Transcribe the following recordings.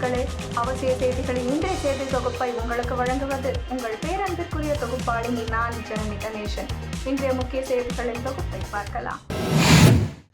நேயர்களே, அவசிய செய்திகளின் இன்றைய செய்தி தொகுப்பை உங்களுக்கு வழங்குவது உங்கள் பேரன்பிற்குரிய தொகுப்பாளினி நான் ஜனனி கணேசன். இன்றைய முக்கிய செய்திகளின் தொகுப்பை பார்க்கலாம்.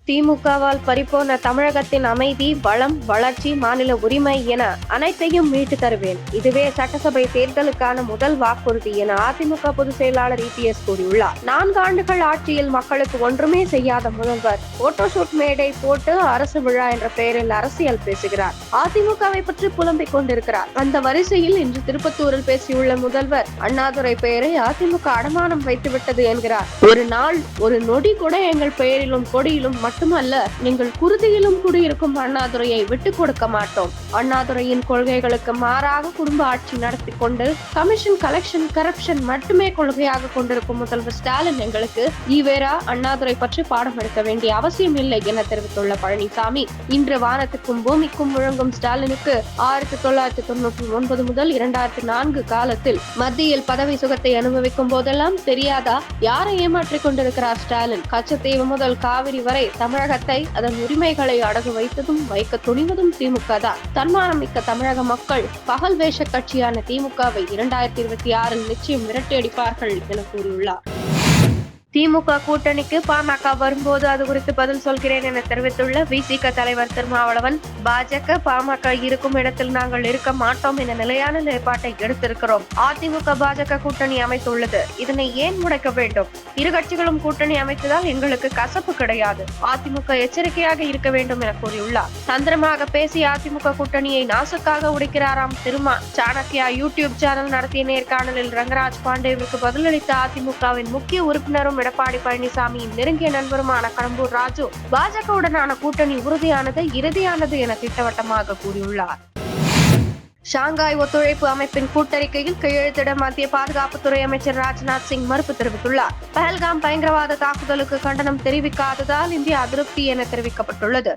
திமுகவால் பறிபோன தமிழகத்தின் அமைதி, வளம், வளர்ச்சி, மாநில உரிமை என அனைத்தையும் மீட்டு தருவேன். இதுவே சட்டசபை தேர்தலுக்கான முதல் வாக்குறுதி என அதிமுக பொதுச் செயலாளர் EPS கூறியுள்ளார். 4 ஆண்டுகள் ஆட்சியில் மக்களுக்கு ஒன்றுமே செய்யாத முதல்வர் போட்டோஷூட் மேடை போட்டு அரசு விழா என்ற பெயரில் அரசியல் பேசுகிறார். அதிமுகவை பற்றி புலம்பிக் கொண்டிருக்கிறார். அந்த வரிசையில் இன்று திருப்பத்தூரில் பேசியுள்ள முதல்வர் அண்ணாதுரை பெயரை அதிமுக அடமானம் வைத்துவிட்டது என்கிறார். ஒரு நாள், ஒரு நொடி கூட எங்கள் பெயரிலும் கொடியிலும் மட்டுமல்ல, நீங்கள் குருதியிலும் குடியிருக்கும் அண்ணாதுரையை விட்டுக் கொடுக்க மாட்டோம். அண்ணாதுரையின் கொள்கைகளுக்கு மாறாக குடும்ப ஆட்சி நடத்தி கொண்டு கமிஷன், கலெக்ஷன், கரப்ஷன் மட்டுமே கொள்கையாக கொண்டிருக்கும் முதல்வர் ஸ்டாலின் எங்களுக்கு ஈவேரா, அண்ணாதுரை பற்றி பாடம் எடுக்க வேண்டிய அவசியம் இல்லை என தெரிவித்துள்ள பழனிசாமி, இன்று வானத்துக்கும் பூமிக்கும் முழங்கும் ஸ்டாலினுக்கு 1999 முதல் 2004 காலத்தில் மத்தியில் பதவி சுகத்தை அனுபவிக்கும் போதெல்லாம் தெரியாதா யாரை ஏமாற்றிக் கொண்டிருக்கிறார் ஸ்டாலின்? கச்சத்தீவு முதல் காவிரி வரை தமிழகத்தை, அதன் உரிமைகளை அடகு வைத்ததும் வைக்க துணிவதும் திமுக தான். தன்மானம் மிக்க தமிழக மக்கள் பகல் வேஷ கட்சியான திமுகவை 2026 நிச்சயம் விரட்டியடிப்பார்கள் என கூறியுள்ளார். திமுக கூட்டணிக்கு பாமக வரும்போது அது குறித்து பதில் சொல்கிறேன் என தெரிவித்துள்ள VCக தலைவர் திருமாவளவன், பாஜக, பாமக இருக்கும் இடத்தில் நாங்கள் இருக்க மாட்டோம் என நிலையான நிலைப்பாட்டை எடுத்திருக்கிறோம். அதிமுக பாஜக கூட்டணி அமைத்துள்ளது, இதனை ஏன் முடக்க வேண்டும்? இரு கட்சிகளும் கூட்டணி அமைத்ததால் எங்களுக்கு கசப்பு கிடையாது. அதிமுக எச்சரிக்கையாக இருக்க வேண்டும் என கூறியுள்ளார். தந்திரமாக பேசி அதிமுக கூட்டணியை நாசுக்காக உடைக்கிறாராம் திருமா. சாணக்கியா யூடியூப் சேனல் நடத்திய நேர்காணலில் ரங்கராஜ் பாண்டேவிற்கு பதிலளித்த அதிமுகவின் முக்கிய உறுப்பினரும் எடப்பாடி பழனிசாமியின் நெருங்கிய நண்பருமான கடம்பூர் ராஜு, பாஜகவுடனான கூட்டணி உறுதியானது, இறுதியானது என திட்டவட்டமாக கூறியுள்ளார். ஷாங்காய் ஒத்துழைப்பு அமைப்பின் கூட்டறிக்கையில் கையெழுத்திட மத்திய பாதுகாப்புத்துறை அமைச்சர் ராஜ்நாத் சிங் மறுப்பு தெரிவித்துள்ளார். பஹல்காம் பயங்கரவாத தாக்குதலுக்கு கண்டனம் தெரிவிக்காததால் இந்தியா அதிருப்தி என தெரிவிக்கப்பட்டுள்ளது.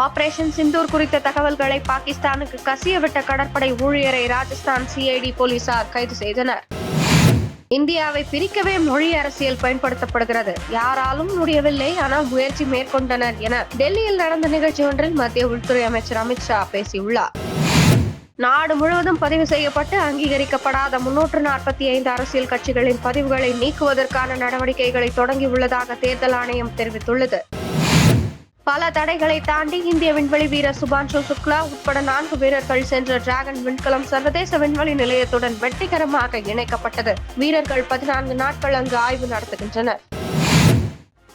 ஆபரேஷன் சிந்தூர் குறித்த தகவல்களை பாகிஸ்தானுக்கு கசியவிட்ட கடற்படை ஊழியரை ராஜஸ்தான் CID போலீசார் கைது செய்தனர். இந்தியாவை பிரிக்கவே மொழி அரசியல் பயன்படுத்தப்படுகிறது, யாராலும் முடியவில்லை, ஆனால் முயற்சி மேற்கொண்டனர் என டெல்லியில் நடந்த நிகழ்ச்சி ஒன்றில் மத்திய உள்துறை அமைச்சர் அமித்ஷா பேசியுள்ளார். நாடு முழுவதும் பதிவு செய்யப்பட்டு அங்கீகரிக்கப்படாத 345 அரசியல் கட்சிகளின் பதிவுகளை நீக்குவதற்கான நடவடிக்கைகளை தொடங்கியுள்ளதாக தேர்தல் ஆணையம் தெரிவித்துள்ளது. பல தடைகளை தாண்டி இந்திய விண்வெளி வீரர் சுபான்ஷு சுக்லா உட்பட 4 வீரர்கள் சென்ற டிராகன் விண்கலம் சர்வதேச விண்வெளி நிலையத்துடன் வெற்றிகரமாக இணைக்கப்பட்டது. வீரர்கள் 14 நாட்கள் அங்கு ஆய்வு நடத்துகின்றனர்.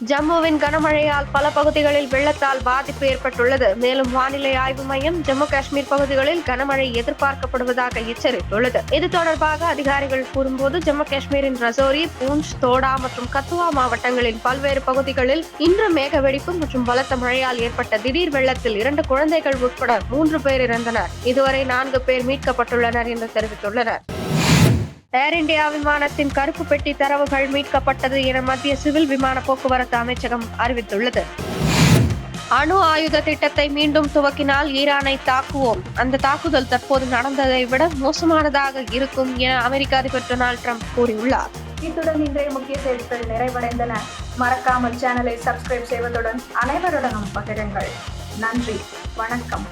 ஜம்முவின் கனமழையால் பல பகுதிகளில் வெள்ளத்தால் பாதிப்பு ஏற்பட்டுள்ளது. மேலும் வானிலை ஆய்வு மையம் ஜம்மு காஷ்மீர் பகுதிகளில் கனமழை எதிர்பார்க்கப்படுவதாக எச்சரித்துள்ளது. இது தொடர்பாக அதிகாரிகள் கூறும்போது, ஜம்மு காஷ்மீரின் ரஜோரி, பூஞ்ச், தோடா மற்றும் கத்துவா மாவட்டங்களின் பல்வேறு பகுதிகளில் இன்று மேக வெடிப்பு மற்றும் பலத்த மழையால் ஏற்பட்ட திடீர் வெள்ளத்தில் 2 குழந்தைகள் உட்பட 3 பேர் இறந்தனர். இதுவரை 4 பேர் மீட்கப்பட்டுள்ளனர் என்று தெரிவித்துள்ளனர். ஏர் இந்தியா விமானத்தின் கருப்பு பெட்டி தரவுகள் மீட்கப்பட்டது என மத்திய சிவில் விமான போக்குவரத்து அமைச்சகம் அறிவித்துள்ளது. அணு ஆயுத திட்டத்தை மீண்டும் துவக்கினால் ஈரானை தாக்குவோம். அந்த தாக்குதல் தற்போது நடந்ததை விட மோசமானதாக இருக்கும் என அமெரிக்க அதிபர் டொனால்ட் ட்ரம்ப் கூறியுள்ளார். இத்துடன் இன்றைய முக்கிய செய்திகள் நிறைவடைந்தன. மறக்காமல் சேனலை சப்ஸ்கிரைப் செய்வதுடன் அனைவருடனும் பகிருங்கள். நன்றி, வணக்கம்,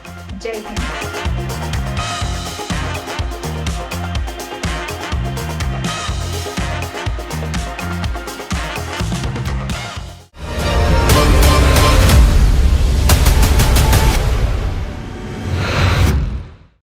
ஜெய் ஹிந்த்.